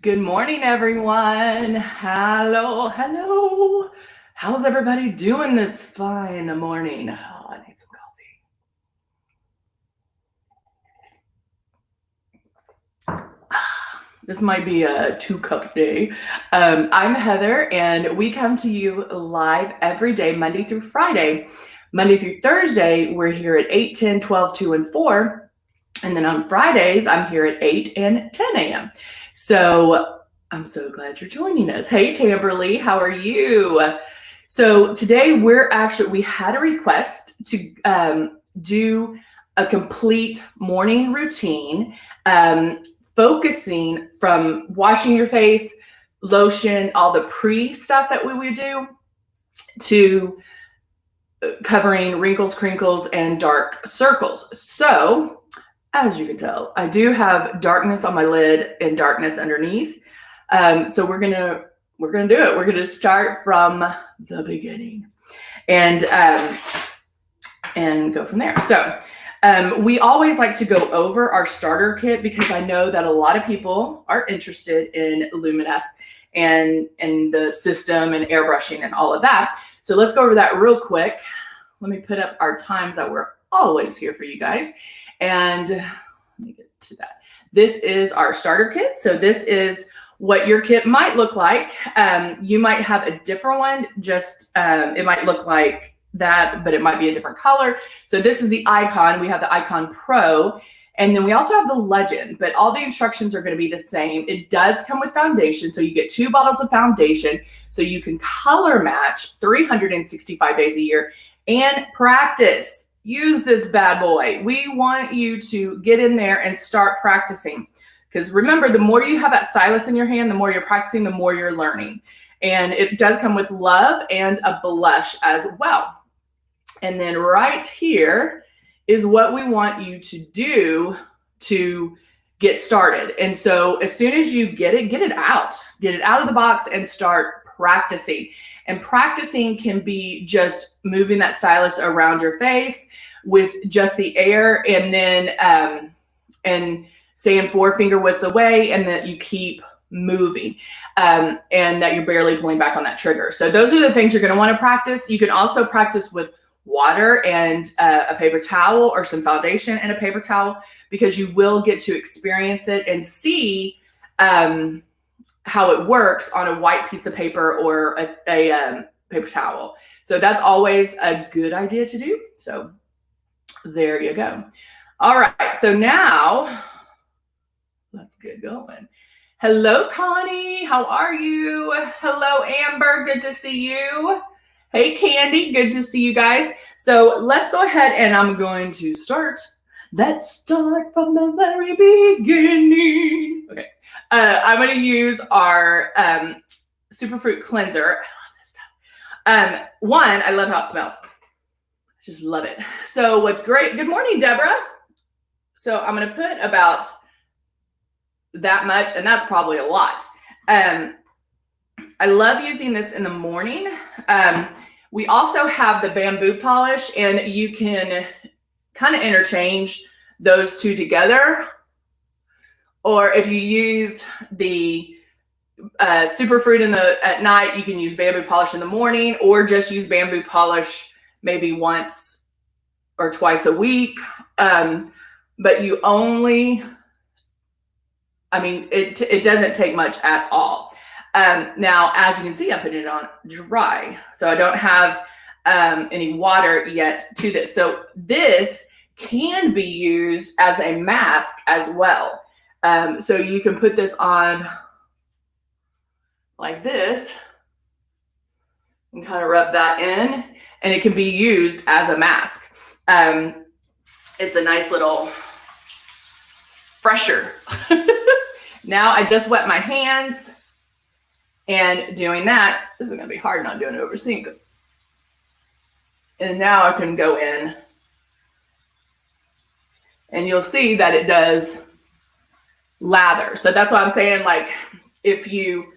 Good morning, everyone. Hello, hello. How's everybody doing this fine morning? Oh, I need some coffee. This might be a 2-cup day. I'm Heather, and we come to you live every day, Monday through Friday. Monday through Thursday, we're here at 8, 10, 12, 2, and 4. And then on Fridays, I'm here at 8 and 10 a.m. So I'm so glad you're joining us. Hey, Tamberly, how are you? So today we had a request to do a complete morning routine, focusing from washing your face, lotion, all the pre stuff that we would do, to covering wrinkles, crinkles, and dark circles. So as you can tell, I do have darkness on my lid and darkness underneath. So we're gonna do it. We're gonna start from the beginning and go from there. So we always like to go over our starter kit because I know that a lot of people are interested in Luminous and the system and airbrushing and all of that. So let's go over that real quick. Let me put up our times that we're always here for you guys. And let me get to that. This is our starter kit. So this is what your kit might look like. You might have a different one, just it might look like that, but it might be a different color. So this is the Icon. We have the Icon Pro, and then we also have the Legend, but all the instructions are going to be the same. It does come with foundation, so you get 2 bottles of foundation, so you can color match 365 days a year and practice. Use this bad boy. We want you to get in there and start practicing. Because remember, the more you have that stylus in your hand, the more you're practicing, the more you're learning. And it does come with Love and a blush as well. And then right here is what we want you to do to get started. And so as soon as you get it out of the box and start practicing. And practicing can be just moving that stylus around your face with just the air, and then and staying 4 finger widths away, and that you keep moving, and that you're barely pulling back on that trigger. So those are the things you're going to want to practice. You can also practice with water and a paper towel, or some foundation and a paper towel, because you will get to experience it and see how it works on a white piece of paper or a paper towel. So that's always a good idea to do. So there you go. All right, so now let's get going. Hello, Connie. How are you? Hello, Amber. Good to see you. Hey, Candy. Good to see you guys. So let's go ahead, and I'm going to start. Let's start from the very beginning. Okay. I'm going to use our Superfruit cleanser. I love this stuff. One, I love how it smells. I just love it. So what's great? Good morning, Deborah. So I'm going to put about that much, and that's probably a lot. I love using this in the morning. We also have the bamboo polish, and you can kind of interchange those two together. Or if you use the Superfruit at night, you can use bamboo polish in the morning, or just use bamboo polish maybe once or twice a week. But you only, I mean, it doesn't take much at all. Now, as you can see, I'm putting it on dry, so I don't have any water yet to this. So this can be used as a mask as well. So you can put this on like this and kind of rub that in, and it can be used as a mask. It's a nice little fresher. Now I just wet my hands, and doing that, this is going to be hard not doing it over sink. And now I can go in, and you'll see that it does lather. So that's why I'm saying, like, if you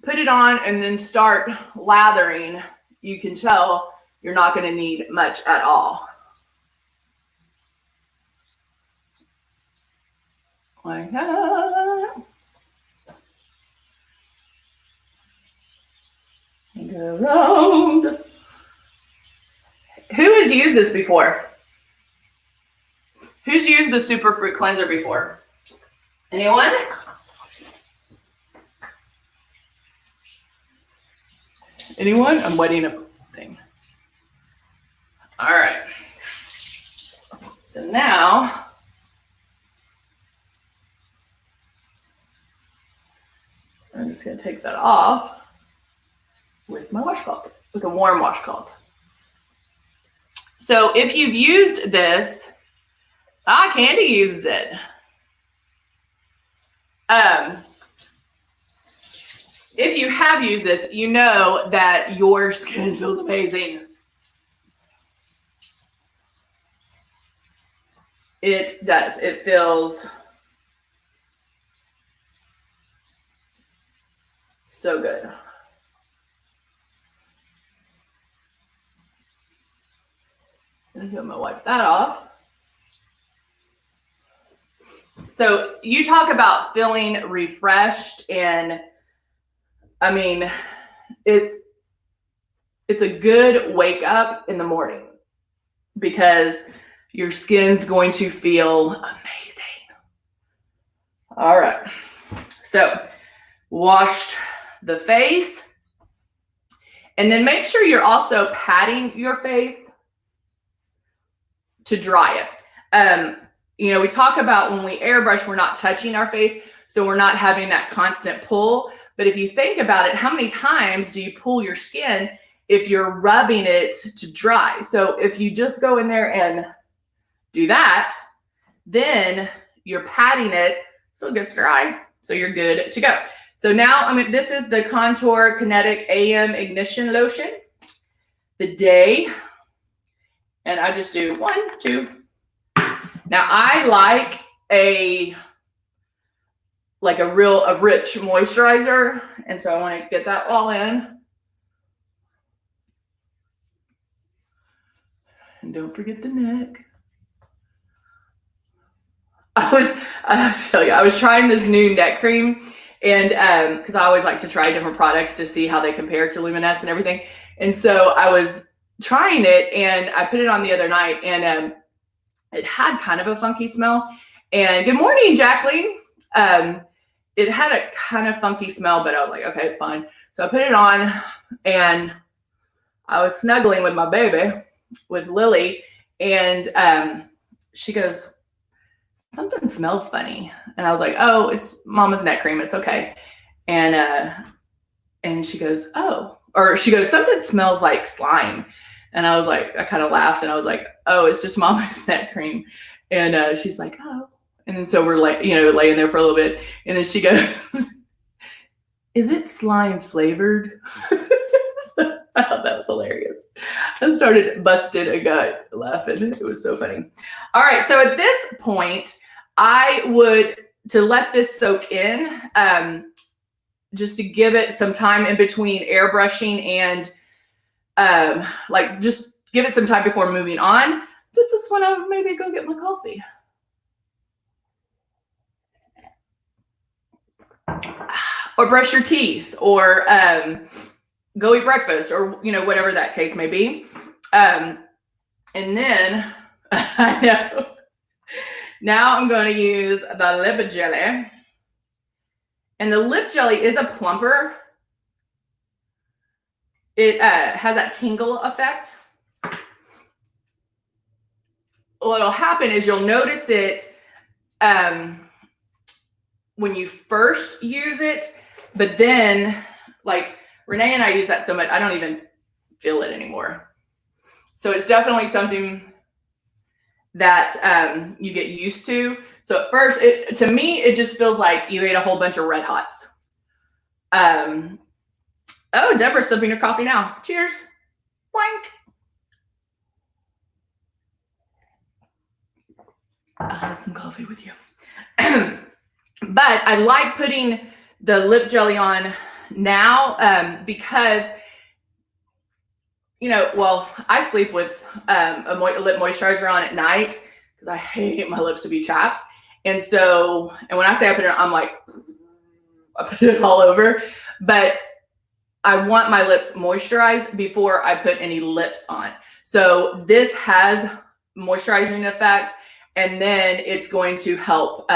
put it on and then start lathering, you can tell you're not going to need much at all. Like that. Around. Who has used this before? Who's used the Superfruit Cleanser before? Anyone? Anyone? I'm wetting a thing. All right. So now, I'm just going to take that off with my washcloth, with a warm washcloth. So if you've used this, Candy uses it. If you have used this, you know that your skin feels amazing. It does. It feels so good. I'm going to wipe that off. So you talk about feeling refreshed, and I mean, it's a good wake up in the morning because your skin's going to feel amazing. All right. So washed the face, and then make sure you're also patting your face to dry it. You know, we talk about when we airbrush, we're not touching our face, so we're not having that constant pull. But if you think about it, how many times do you pull your skin if you're rubbing it to dry? So if you just go in there and do that, then you're patting it so it gets dry, so you're good to go. So now, this is the Contour Kinetic AM Ignition Lotion, the day, and I just do 1, 2. Now I like a rich moisturizer, and so I want to get that all in. And don't forget the neck. I was trying this new neck cream, and because I always like to try different products to see how they compare to Luminous and everything. And so I was trying it, and I put it on the other night, and it had kind of a funky smell. And good morning, Jacqueline. It had a kind of funky smell, but I was like, okay, it's fine. So I put it on, and I was snuggling with my baby, with Lily, and she goes, something smells funny. And I was like, oh, it's Mama's neck cream. It's okay. And she goes, something smells like slime. And I was like, I kind of laughed, and I was like, oh, it's just Mama's neck cream. And she's like, oh. And then so we're like, laying there for a little bit. And then she goes, is it slime flavored? So I thought that was hilarious. I started busted a gut laughing. It was so funny. All right. So at this point, to let this soak in, just to give it some time in between airbrushing and just give it some time before moving on. This is when I would maybe go get my coffee. Or brush your teeth, or go eat breakfast, or whatever that case may be. And then I know. Now I'm going to use the lip jelly. And the lip jelly is a plumper. It has that tingle effect. What'll happen is you'll notice it when you first use it, but then, like Renee and I use that so much, I don't even feel it anymore. So it's definitely something that you get used to. So at first, to me, it just feels like you ate a whole bunch of Red Hots. Oh, Deborah's sipping her coffee now. Cheers. Boink. I'll have some coffee with you. But I like putting the lip jelly on now because, I sleep with a lip moisturizer on at night because I hate my lips to be chapped. And when I say I put it on, I'm like, I put it all over. But I want my lips moisturized before I put any lips on. So this has moisturizing effect, and then it's going to help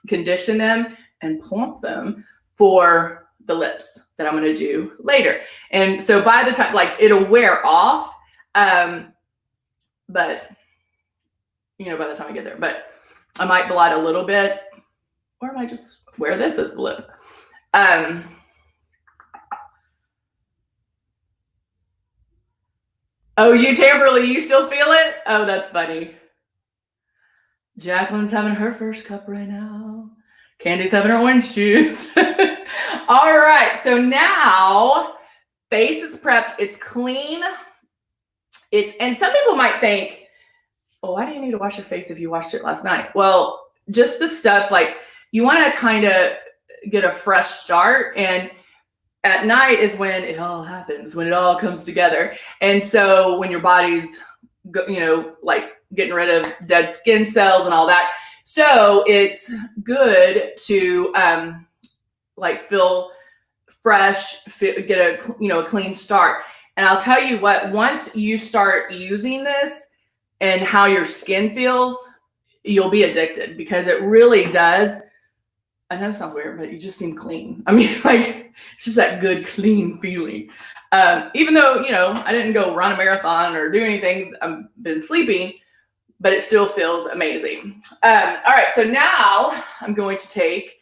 condition them and plump them for the lips that I'm going to do later. And so by the time, like, it'll wear off, but you know, by the time I get there, but I might blot a little bit, or I might just wear this as the lip. Oh, you, Tamberly, you still feel it? Oh, that's funny. Jacqueline's having her first cup right now. Candy's having her orange juice. All right, so now face is prepped. It's clean. And some people might think, oh, why do you need to wash your face if you washed it last night? Well, just the stuff, like, you want to kind of get a fresh start, and at night is when it all happens, when it all comes together. And so when your body's, you know, like getting rid of dead skin cells and all that. So it's good to like feel fresh, get a, you know, a clean start. And I'll tell you what, once you start using this and how your skin feels, you'll be addicted, because it really does. I know it sounds weird, but you just seem clean. I mean, like, it's just that good, clean feeling. Even though, you know, I didn't go run a marathon or do anything, I've been sleeping, but it still feels amazing. All right, so now I'm going to take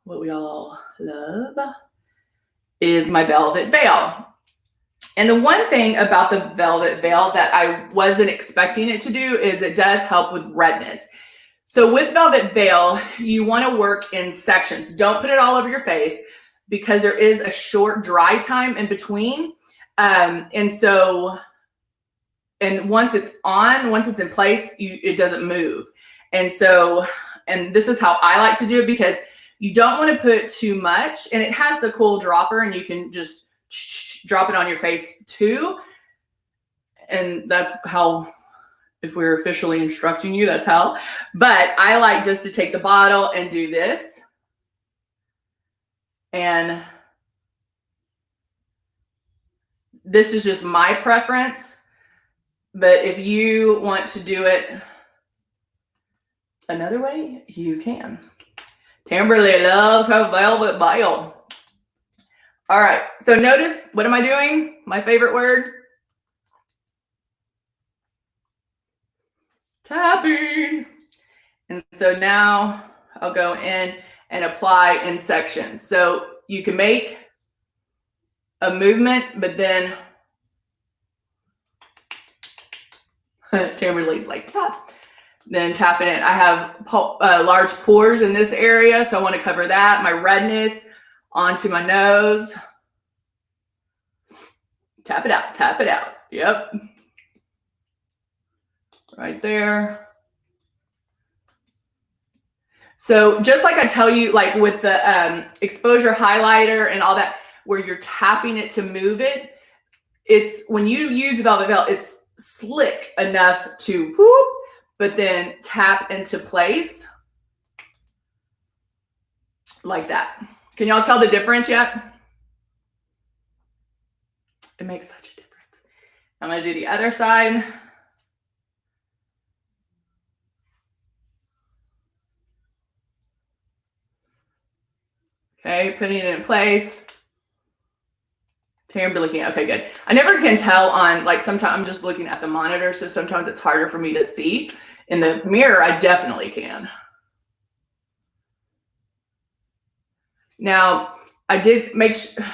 what we all love, is my velvet veil. And the one thing about the velvet veil that I wasn't expecting it to do is it does help with redness. So with velvet veil, you want to work in sections. Don't put it all over your face, because there is a short dry time in between. And once it's on, once it's in place, it doesn't move. And so, and this is how I like to do it, because you don't want to put too much, and it has the cool dropper, and you can just drop it on your face too. And that's how, if we're officially instructing you, that's how. But I like just to take the bottle and do this. And this is just my preference. But if you want to do it another way, you can. Tamberly loves her velvet veil. All right, so notice, what am I doing? My favorite word. Tapping. And so now I'll go in and apply in sections. So you can make a movement, but then Tamberly's like, tap. Then tap it in. I have large pores in this area, so I want to cover that. My redness onto my nose. Tap it out, tap it out. Yep. Right there. So just like I tell you, like with the exposure highlighter and all that, where you're tapping it to move it, it's, when you use velvet veil, it's slick enough to whoop, but then tap into place like that. Can y'all tell the difference yet? It makes such a difference. I'm going to do the other side. Okay, putting it in place. Tamberly looking, okay, good. I never can tell on, like, sometimes I'm just looking at the monitor, so sometimes it's harder for me to see. In the mirror, I definitely can. Now, I did make sure,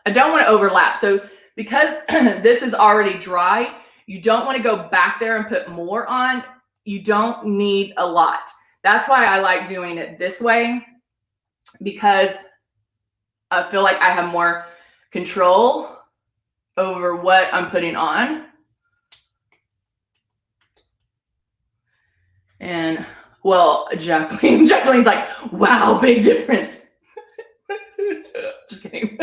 I don't want to overlap. So because this is already dry, you don't want to go back there and put more on. You don't need a lot. That's why I like doing it this way, because I feel like I have more control over what I'm putting on. And well, Jacqueline's like, wow, big difference. Just kidding.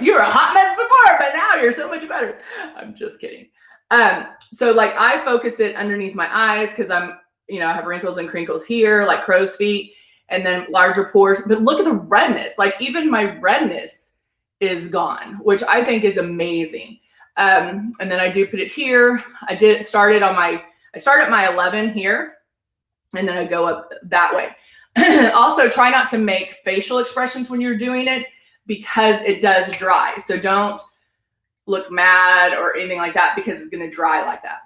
You were a hot mess before, but now you're so much better. I'm just kidding. So like I focus it underneath my eyes, because I'm, you know, I have wrinkles and crinkles here, like crow's feet. and then larger pores. But look at the redness. Like even my redness is gone, which I think is amazing. And then I do put it here. I start at my 11 here, and then I go up that way. Also, try not to make facial expressions when you're doing it because it does dry. So don't look mad or anything like that because it's going to dry like that.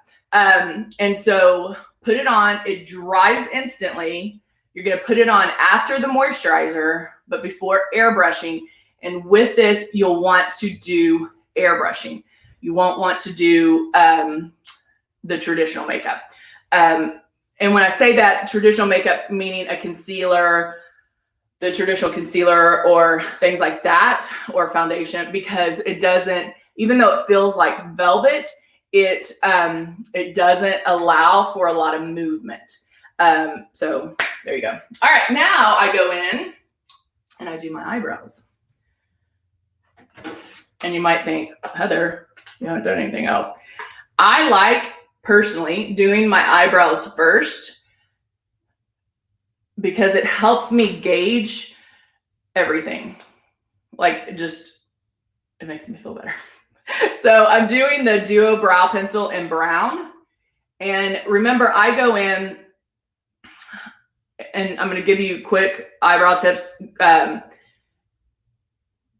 And so put it on. It dries instantly. You're going to put it on after the moisturizer, but before airbrushing. And with this, you'll want to do airbrushing. You won't want to do the traditional makeup. And when I say that, traditional makeup, meaning a concealer, the traditional concealer or things like that, or foundation, because it doesn't, even though it feels like velvet, it doesn't allow for a lot of movement. So there you go. All right, now I go in and I do my eyebrows. And you might think, Heather, you haven't done anything else. I like personally doing my eyebrows first because it helps me gauge everything. Like it makes me feel better. So I'm doing the Duo Brow Pencil in brown. And remember, I go in and I'm going to give you quick eyebrow tips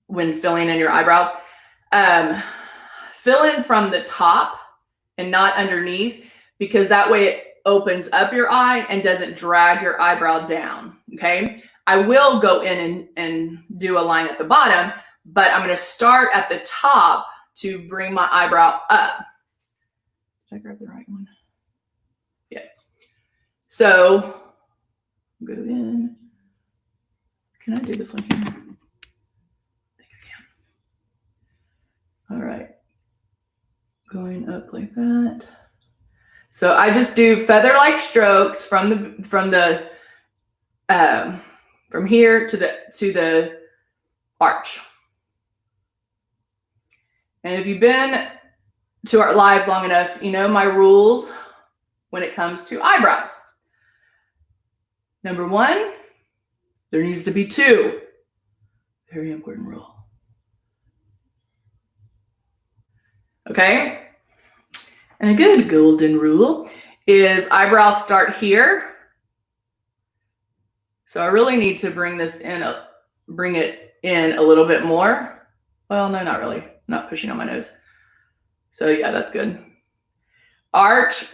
when filling in your eyebrows. Fill in from the top and not underneath, because that way it opens up your eye and doesn't drag your eyebrow down, okay? I will go in and do a line at the bottom, but I'm gonna start at the top to bring my eyebrow up. Did I grab the right one? Yeah. So, go in. Can I do this one here? I think I can. All right. Going up like that. So I just do feather-like strokes from here to the arch. And if you've been to our lives long enough, you know my rules when it comes to eyebrows. Number one, there needs to be two. Very important rule. Okay? And a good golden rule is eyebrows start here. So I really need to bring it in a little bit more. Well, no, not really. I'm not pushing on my nose. So yeah, that's good. Arch,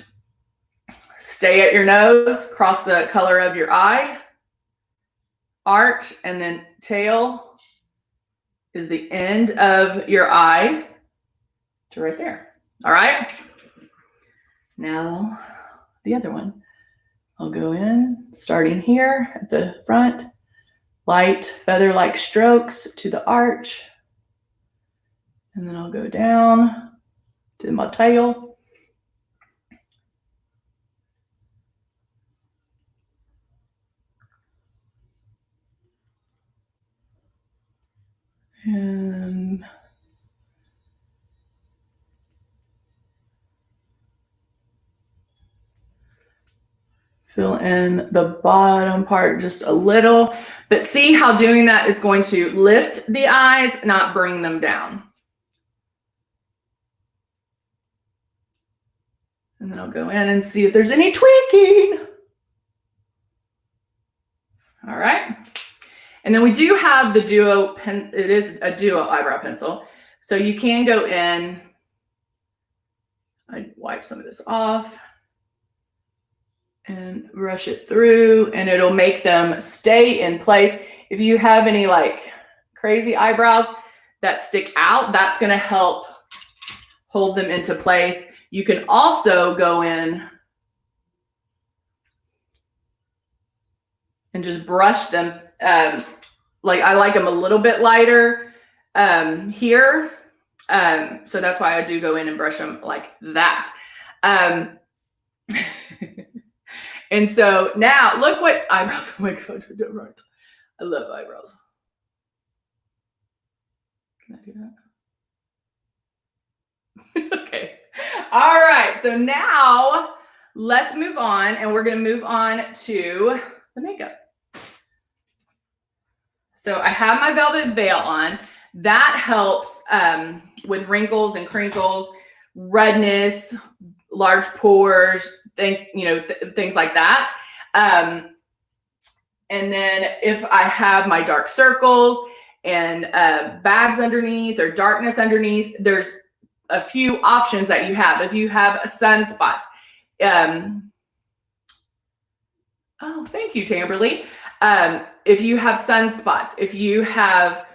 stay at your nose, cross the color of your eye. Arch, and then tail is the end of your eye to right there. All right? Now, the other one. I'll go in, starting here at the front, light feather-like strokes to the arch, and then I'll go down to my tail. And fill in the bottom part just a little, but see how doing that is going to lift the eyes, not bring them down. And then I'll go in and see if there's any tweaking. All right. And then we do have the Duo pen. It is a Duo eyebrow pencil. So you can go in. I wipe some of this off and brush it through, and it'll make them stay in place. If you have any like crazy eyebrows that stick out, that's going to help hold them into place. You can also go in and just brush them. Like I like them a little bit lighter here. So that's why I do go in and brush them like that. And so now look what eyebrows make such a difference. I love eyebrows. Can I do that? Okay. All right. So now let's move on, and we're going to move on to the makeup. So I have my velvet veil on. That helps with wrinkles and crinkles, redness, large pores, things like that. And then if I have my dark circles and bags underneath or darkness underneath, there's a few options that you have. If you have sunspots, oh, thank you, Tamberly. If you have sunspots, if you have,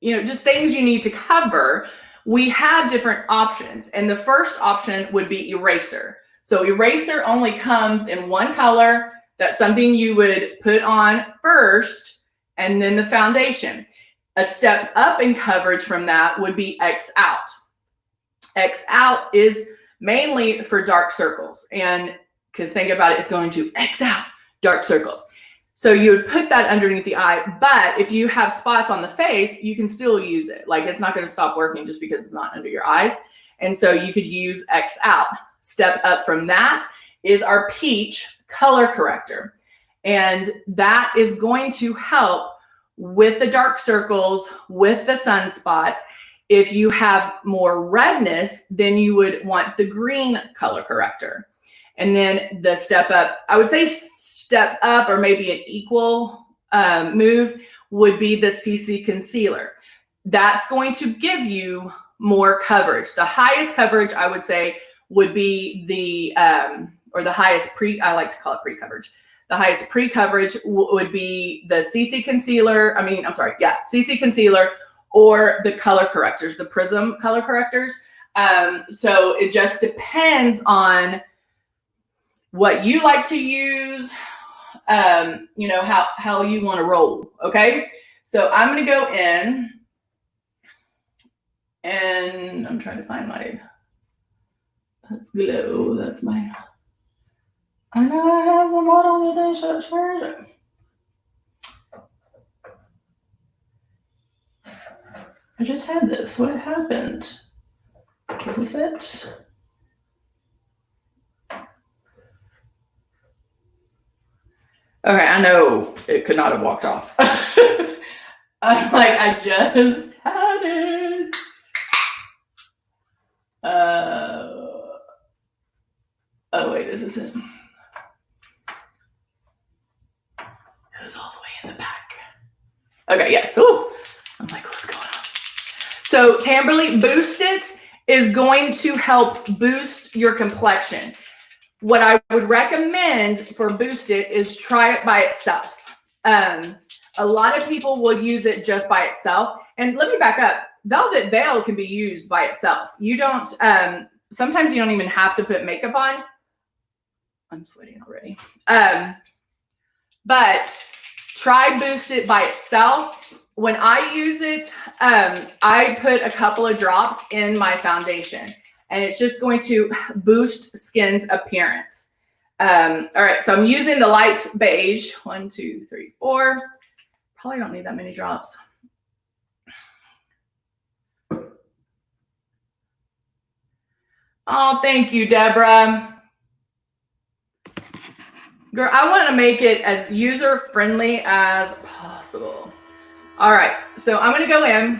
just things you need to cover, we have different options. And the first option would be eraser. So eraser only comes in one color. That's something you would put on first, and then the foundation. A step up in coverage from that would be X out. X out is mainly for dark circles. And because think about it, it's going to X out dark circles. So you would put that underneath the eye, but if you have spots on the face, you can still use it. Like it's not going to stop working just because it's not under your eyes. And so you could use X out. Step up from that is our peach color corrector. And that is going to help with the dark circles, with the sunspots. If you have more redness, then you would want the green color corrector. And then the step up, I would say step up or maybe an equal move would be the CC concealer. That's going to give you more coverage. The highest coverage I would say would be the, or the highest I like to call it pre-coverage. The highest pre-coverage would be the CC concealer. CC concealer or the color correctors, the Prism color correctors. So it just depends on what you like to use, how you want to roll. Okay. So I'm going to go in and I'm trying to find that's glow. That's my, I know I have some water on the dish. Where is it? I just had this. What happened? Is this it? Okay, I know it could not have walked off. I'm like, I just had it. Oh wait, this isn't. It was all the way in the back. Okay, yes. Ooh. I'm like, what's going on? So Tamberly Boost It is going to help boost your complexion. What I would recommend for Boost It is try it by itself. A lot of people will use it just by itself. And let me back up. Velvet Veil can be used by itself. You don't, sometimes you don't even have to put makeup on. I'm sweating already. But try Boost It by itself. When I use it, I put a couple of drops in my foundation. And it's just going to boost skin's appearance. All right, so I'm using the light beige. 1, 2, 3, 4. Probably don't need that many drops. Oh, thank you, Deborah. Girl, I want to make it as user-friendly as possible. All right, so I'm going to go in.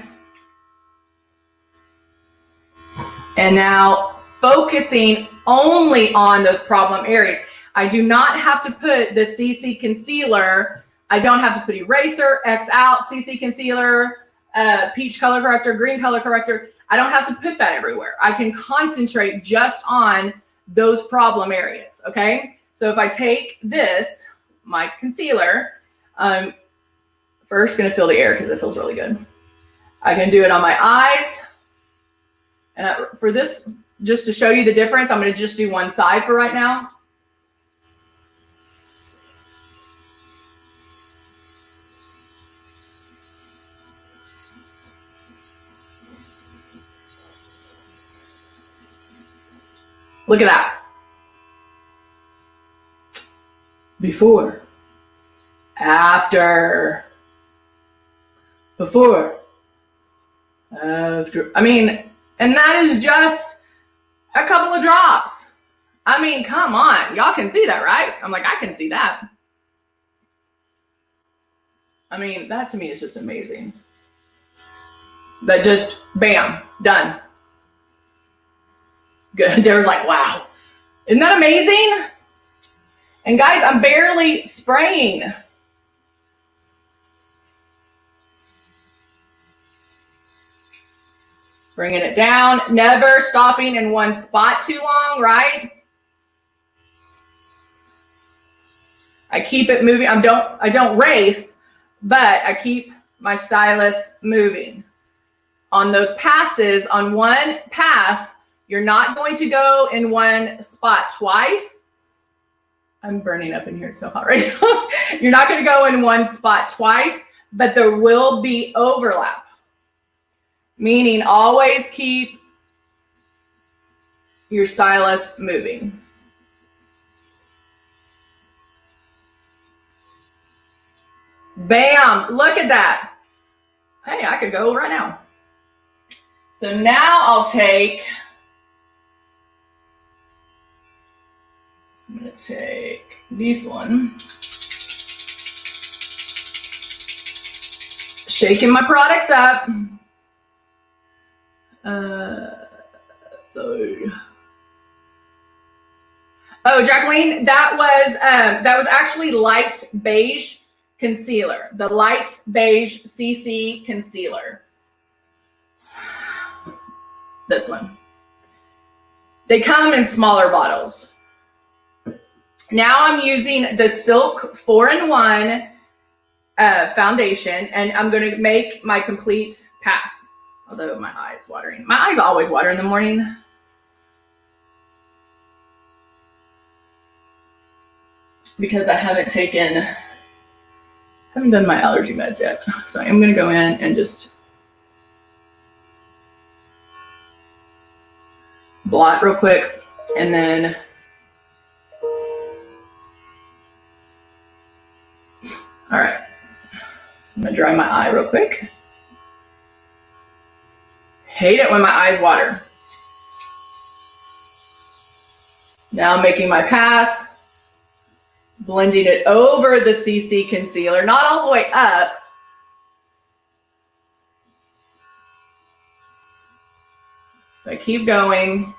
And now focusing only on those problem areas. I do not have to put the CC concealer. I don't have to put eraser, X out, CC concealer, peach color corrector, green color corrector. I don't have to put that everywhere. I can concentrate just on those problem areas, okay? So if I take this, my concealer, I'm first gonna feel the air because it feels really good. I can do it on my eyes. And for this, just to show you the difference, I'm going to just do one side for right now. Look at that. Before, after, before, after. I mean, and that is just a couple of drops. I mean, come on. Y'all can see that, right? I'm like, I can see that. I mean, that to me is just amazing. That just, bam, done. Good. They were like, wow. Isn't that amazing? And guys, I'm barely spraying. Bringing it down, never stopping in one spot too long, right? I keep it moving. I don't race, but I keep my stylus moving. On those passes, on one pass, you're not going to go in one spot twice. I'm burning up in here, it's so hot right now. You're not going to go in one spot twice, but there will be overlap. Meaning always keep your stylus moving. Bam, look at that. Hey, I could go right now. So now I'll take, I'm gonna take this one. Shaking my products up. Oh, Jacqueline, that was actually light beige concealer, the light beige CC concealer. This one. They come in smaller bottles. Now I'm using the Silk 4-in-1 foundation, and I'm going to make my complete pass. Although my eye's watering. My eyes always water in the morning. Because I haven't done my allergy meds yet. So I'm going to go in and just blot real quick. And then all right. I'm going to dry my eye real quick. Hate it when my eyes water. Now I'm making my pass, blending it over the CC concealer, not all the way up. I keep going.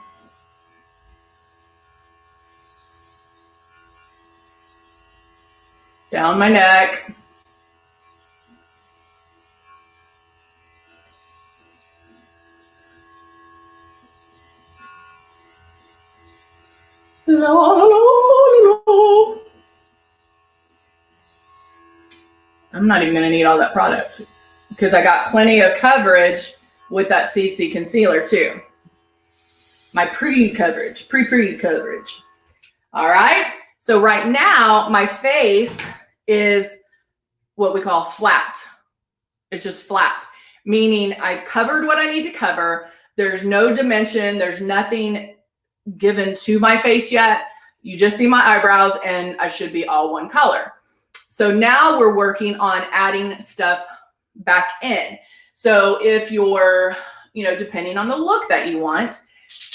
Down my neck. La, la, la, la. I'm not even going to need all that product because I got plenty of coverage with that CC concealer too. My pre-pre coverage. All right. So right now my face is what we call flat. It's just flat, meaning I've covered what I need to cover. There's no dimension. There's nothing given to my face yet. You just see my eyebrows and I should be all one color. So now we're working on adding stuff back in. So if you're, depending on the look that you want,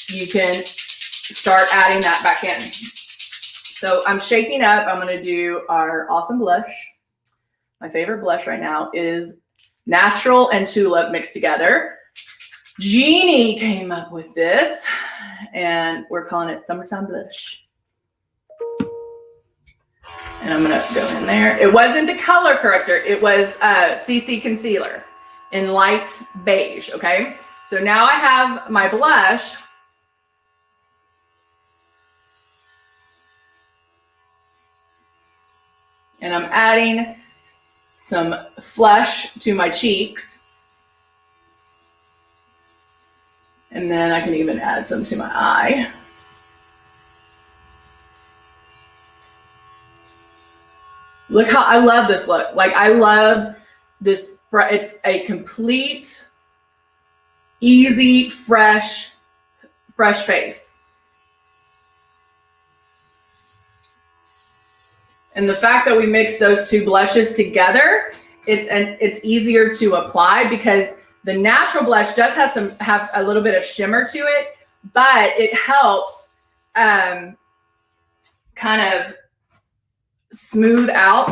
you can start adding that back in. So I'm shaking up. I'm going to do our awesome blush. My favorite blush right now is Natural and Tulip mixed together. Jeannie came up with this, and we're calling it Summertime Blush. And I'm going to go in there. It wasn't the color corrector. It was CC Concealer in light beige, okay? So now I have my blush. And I'm adding some flush to my cheeks. And then I can even add some to my eye. Look how I love this look. Like I love this. It's a complete, easy, fresh face. And the fact that we mix those two blushes together, it's easier to apply because the natural blush does have a little bit of shimmer to it, but it helps kind of smooth out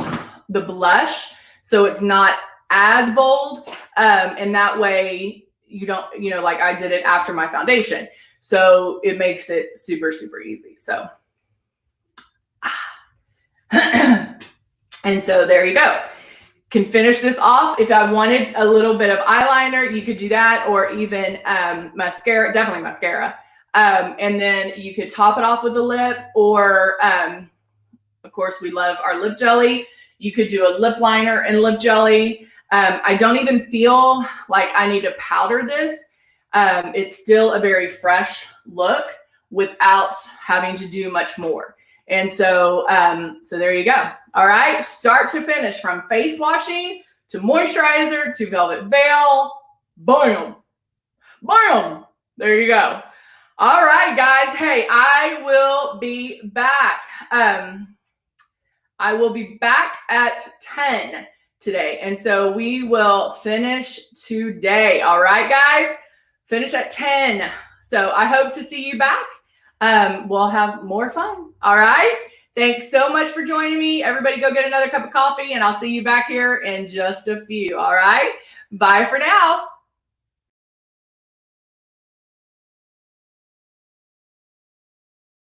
the blush. so it's not as bold. And that way you don't, like I did it after my foundation. So it makes it super, super easy. So, and so there you go. Can finish this off. If I wanted a little bit of eyeliner, you could do that, or even mascara, definitely mascara. And then you could top it off with a lip, or of course we love our lip jelly. You could do a lip liner and lip jelly. I don't even feel like I need to powder this. It's still a very fresh look without having to do much more. And so, so there you go. All right, start to finish, from face washing to moisturizer to velvet veil. Boom, boom. There you go. All right, guys. Hey, I will be back. I will be back at 10 today. And so we will finish today. All right, guys, finish at 10. So I hope to see you back. We'll have more fun. All right. Thanks so much for joining me. Everybody go get another cup of coffee, and I'll see you back here in just a few. All right. Bye for now.